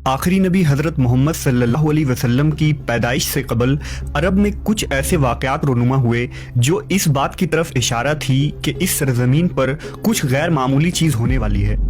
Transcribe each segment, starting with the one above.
आखिरी नबी हज़रत मोहम्मद सल्लल्लाहु अलैहि वसल्लम की पैदाइश से कबल अरब में कुछ ऐसे वाक़यात रोनुमा हुए जो इस बात की तरफ इशारा थी कि इस सरज़मीन पर कुछ गैर मामूली चीज़ होने वाली है।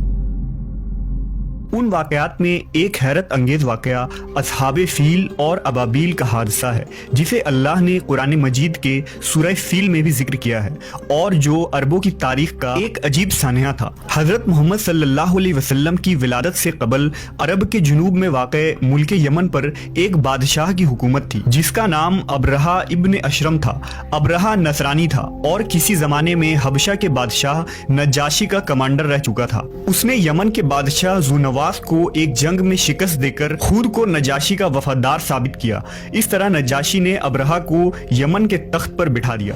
उन वाक़यात में एक हैरत अंगेज़ वाक़या अस्हाबे फ़ील और अबाबील का हादसा है, जिसे अल्लाह ने कुरान मजीद के सूरह फ़ील में भी जिक्र किया है और जो अरबों की तारीख़ का एक अजीब सान्या था। हज़रत मोहम्मद सल्लल्लाहु अलैहि वसल्लम की विलादत से कबल अरब के जुनूब में वाक़े मुल्क यमन पर एक बादशाह की हुकूमत थी जिसका नाम अबरहा इब्न अशरम था। अबरहा नसरानी था और किसी ज़माने में हबशा के बादशाह नजाशी का कमांडर रह चुका था। उसने यमन के बादशाह ज़ुनवास को एक जंग में शिकस्त देकर खुद को नजाशी का वफादार साबित किया। इस तरह नजाशी ने अबरहा को यमन के तख्त पर बिठा दिया।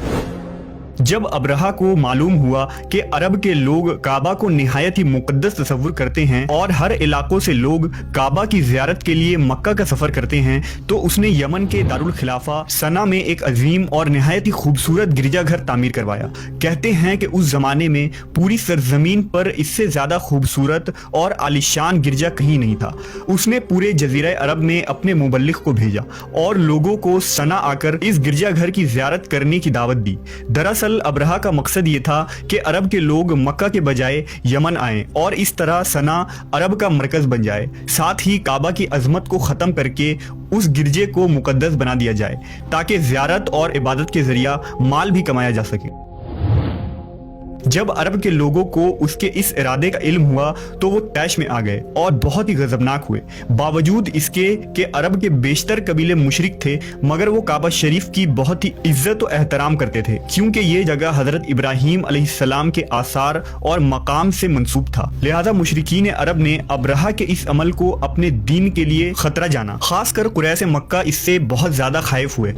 जब अबरहा को मालूम हुआ कि अरब के लोग काबा को निहायत ही मुकद्दस तस्वुर करते हैं और हर इलाकों से लोग काबा की ज़ियारत के लिए मक्का का सफ़र करते हैं, तो उसने यमन के दारुल खिलाफा सना में एक अजीम और निहायत ही खूबसूरत गिरजाघर तामीर करवाया। कहते हैं कि उस ज़माने में पूरी सरजमीन पर इससे ज़्यादा खूबसूरत और आलिशान गिरजा कहीं नहीं था। उसने पूरे जजीरा अरब में अपने मुबल्लिग को भेजा और लोगों को सना आकर इस गिरजाघर की ज़ियारत करने की दावत दी। दरअसल अबरहा का मकसद ये था कि अरब के लोग मक्का के बजाय यमन आएं और इस तरह सना अरब का मरकज बन जाए। साथ ही काबा की अजमत को ख़त्म करके उस गिरजे को मुकद्दस बना दिया जाए ताकि ज़ियारत और इबादत के ज़रिया माल भी कमाया जा सके। जब अरब के लोगों को उसके इस इरादे का इल्म हुआ तो वो तैश में आ गए और बहुत ही गजबनाक हुए। बावजूद इसके कि अरब के बेशतर कबीले मुशरिक थे, मगर वो काबा शरीफ की बहुत ही इज्जत और एहतराम करते थे, क्योंकि ये जगह हज़रत इब्राहीम अलैहिस्सलाम के आसार और मकाम से मंसूब था। लिहाजा मुशरिकीन अरब ने अबरहा के इस अमल को अपने दीन के लिए खतरा जाना। खासकर कुरैश मक्का इससे बहुत ज़्यादा खाइफ हुए।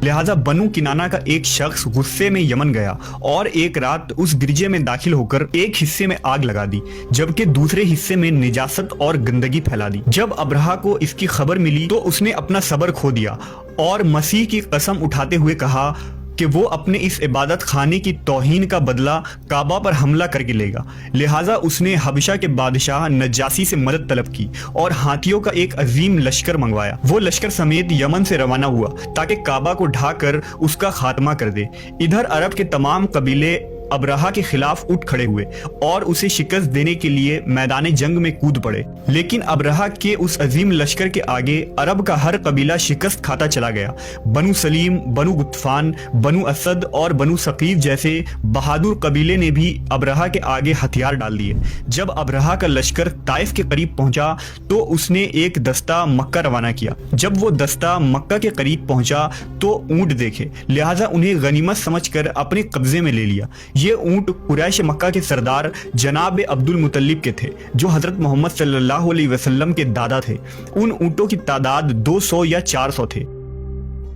लिहाजा बनु किनाना का एक शख्स गुस्से में यमन गया और एक रात उस गिरजे में दाखिल होकर एक हिस्से में आग लगा दी, जबकि दूसरे हिस्से में निजासत और गंदगी फैला दी। जब अबरहा को इसकी खबर मिली तो उसने अपना सब्र खो दिया और मसीह की कसम उठाते हुए कहा कि वो अपने इस इबादत खाने की तौहीन का बदला काबा पर हमला करके लेगा। लिहाजा उसने हबशा के बादशाह नजासी से मदद तलब की और हाथियों का एक अजीम लश्कर मंगवाया। वो लश्कर समेत यमन से रवाना हुआ ताकि काबा को ढाकर उसका खात्मा कर दे। इधर अरब के तमाम कबीले अबरहा के खिलाफ उठ खड़े हुए और उसे शिकस्त देने के लिए मैदान जंग में कूद पड़े, लेकिन अबरहा के उस अजीम लश्कर के आगे अरब का हर कबीला शिकस्त खाता चला गया। बनु सलीम, बनु गुत्फान, बनु असद और बनु सकीफ जैसे बहादुर कबीले ने भी अबरहा के आगे हथियार डाल दिए। जब अबरहा का लश्कर ताइफ के करीब पहुंचा तो उसने एक दस्ता मक्का रवाना किया। जब वो दस्ता मक्का के करीब पहुंचा तो ऊंट देखे, लिहाजा उन्हें गनीमत समझकर अपने कब्जे में ले लिया। ये ऊंट कुरैश मक्का के सरदार जनाब अब्दुल मुतल्लिब के थे, जो हजरत मोहम्मद सल्लल्लाहु अलैहि वसल्लम के दादा थे। उन ऊंटों की तादाद 200 या 400 थे।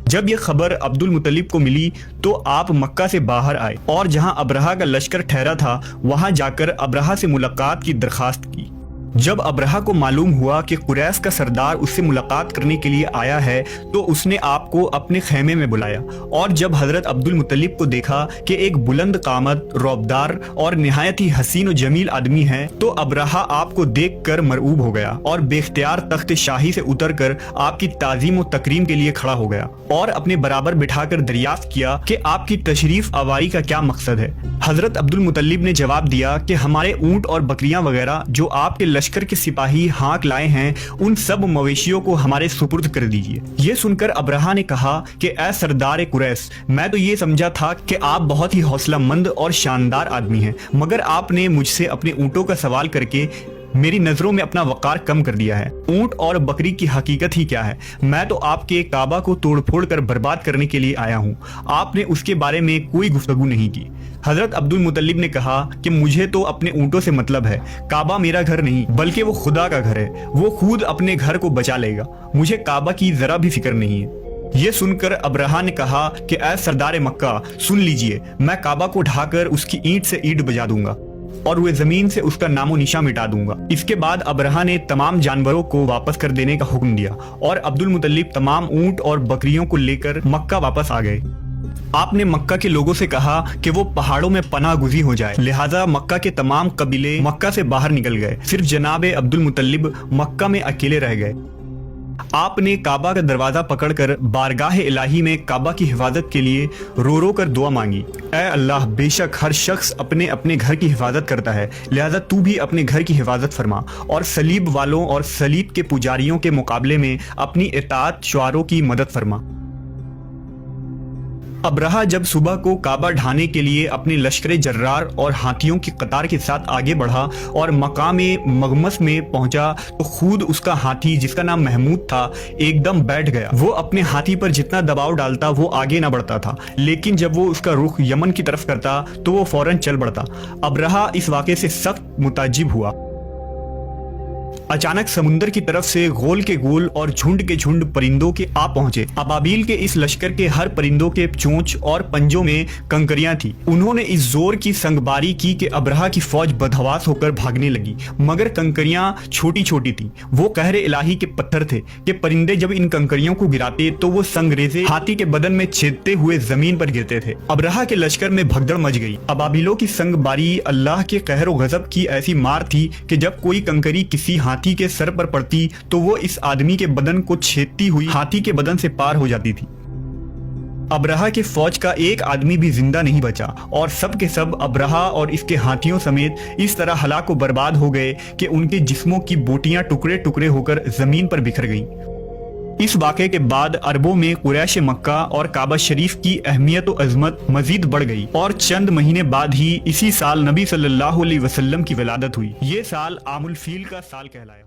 जब यह खबर अब्दुल मुतल्लिब को मिली तो आप मक्का से बाहर आए और जहां अबरहा का लश्कर ठहरा था वहां जाकर अबरहा से मुलाकात की दरखास्त की। जब अबरहा को मालूम हुआ कि कुरैश का सरदार उससे मुलाकात करने के लिए आया है तो उसने आपको अपने खेमे में बुलाया और जब हजरत अब्दुल मुतल्लिब को देखा कि एक बुलंद कामत, रौबदार और निहायत ही हसीन और जमील आदमी है, तो अबरहा आपको देखकर मरऊब हो गया और बेख्तियार तख्त शाही से उतरकर आपकी ताजीम और तकरीम के लिए खड़ा हो गया और अपने बराबर बिठाकर दरियाफ्त किया कि आपकी तशरीफ आवारी का क्या मकसद है। हजरत अब्दुल मुतल्लिब ने जवाब दिया कि हमारे ऊंट और बकरियां वगैरह जो आपके लश्कर के सिपाही हाँक लाए हैं, उन सब मवेशियों को हमारे सुपुर्द कर दीजिए। ये सुनकर अबरहा ने कहा कि ऐ सरदार कुरैश, मैं तो ये समझा था कि आप बहुत ही हौसलामंद और शानदार आदमी हैं, मगर आपने मुझसे अपने ऊंटों का सवाल करके मेरी नजरों में अपना वकार कम कर दिया है। ऊंट और बकरी की हकीकत ही क्या है? मैं तो आपके काबा को तोड़ फोड़ कर बर्बाद करने के लिए आया हूँ। आपने उसके बारे में कोई गुफ्तगू नहीं की। हजरत अब्दुल मुतल्लिब ने कहा कि मुझे तो अपने ऊंटों से मतलब है। काबा मेरा घर नहीं बल्कि वो खुदा का घर है। वो खुद अपने घर को बचा लेगा। मुझे काबा की जरा भी फिक्र नहीं है। ये सुनकर अबरहा ने कहा कि ऐ सरदार मक्का, सुन लीजिए, मैं काबा को ढाकर उसकी ईंट से ईंट बजा दूंगा और वे जमीन से उसका नामो निशा मिटा दूंगा। इसके बाद अबरहा ने तमाम जानवरों को वापस कर देने का हुक्म दिया और अब्दुल मुतल्लिब तमाम ऊंट और बकरियों को लेकर मक्का वापस आ गए। آپ نے مکہ کے لوگوں سے کہا کہ وہ پہاڑوں میں پناہ گزین ہو جائے، لہٰذا مکہ کے تمام قبیلے مکہ سے باہر نکل گئے، صرف جناب عبد المطلب مکہ میں اکیلے رہ گئے۔ آپ نے کعبہ کا دروازہ پکڑ کر بارگاہ الہی میں کعبہ کی حفاظت کے لیے رو رو کر دعا مانگی، اے اللہ، بے شک ہر شخص اپنے اپنے گھر کی حفاظت کرتا ہے، لہذا تو بھی اپنے گھر کی حفاظت فرما اور صلیب والوں اور صلیب کے پجاریوں کے مقابلے میں اپنی اطاعت شعاروں کی مدد فرما۔ ابرہہ جب صبح کو کعبہ ڈھانے کے لیے اپنے لشکر جرار اور ہاتھیوں کی قطار کے ساتھ آگے بڑھا اور مقام مغمس میں پہنچا تو خود اس کا ہاتھی، جس کا نام محمود تھا، ایک دم بیٹھ گیا۔ وہ اپنے ہاتھی پر جتنا دباؤ ڈالتا وہ آگے نہ بڑھتا تھا، لیکن جب وہ اس کا رخ یمن کی طرف کرتا تو وہ فوراً چل بڑھتا۔ ابرہہ اس واقعے سے سخت متعجب ہوا۔ اچانک سمندر کی طرف سے غول کے گول اور جھنڈ کے جھنڈ پرندوں کے آ پہنچے۔ ابابیل کے اس لشکر کے ہر پرندوں کے چونچ اور پنجوں میں کنکریاں تھیں۔ انہوں نے اس زور کی سنگباری کی کہ ابرہہ کی فوج بدحواس ہو کر بھاگنے لگی، مگر کنکریاں چھوٹی چھوٹی تھیں۔ وہ قہر الہی کے پتھر تھے کہ پرندے جب ان کنکریوں کو گراتے تو وہ سنگریزے ہاتھی کے بدن میں چھیدتے ہوئے زمین پر گرتے تھے۔ ابرہہ کے لشکر میں بھگدڑ مچ گئی۔ ابابیلوں کی سنگباری اللہ کے قہر و غضب کی ایسی مار تھی کہ جب کوئی کنکری کسی ہاتھی کے سر پر پڑتی تو وہ اس آدمی کے بدن کو چھیدتی ہوئی ہاتھی کے بدن سے پار ہو جاتی تھی۔ ابرہہ کے فوج کا ایک آدمی بھی زندہ نہیں بچا اور سب کے سب ابرہہ اور اس کے ہاتھیوں سمیت اس طرح ہلاک و برباد ہو گئے کہ ان کے جسموں کی بوٹیاں ٹکڑے ٹکڑے ہو کر زمین پر بکھر گئیں۔ اس واقعے کے بعد عربوں میں قریش مکہ اور کعبہ شریف کی اہمیت و عظمت مزید بڑھ گئی اور چند مہینے بعد ہی اسی سال نبی صلی اللہ علیہ وسلم کی ولادت ہوئی۔ یہ سال عام الفیل کا سال کہلایا۔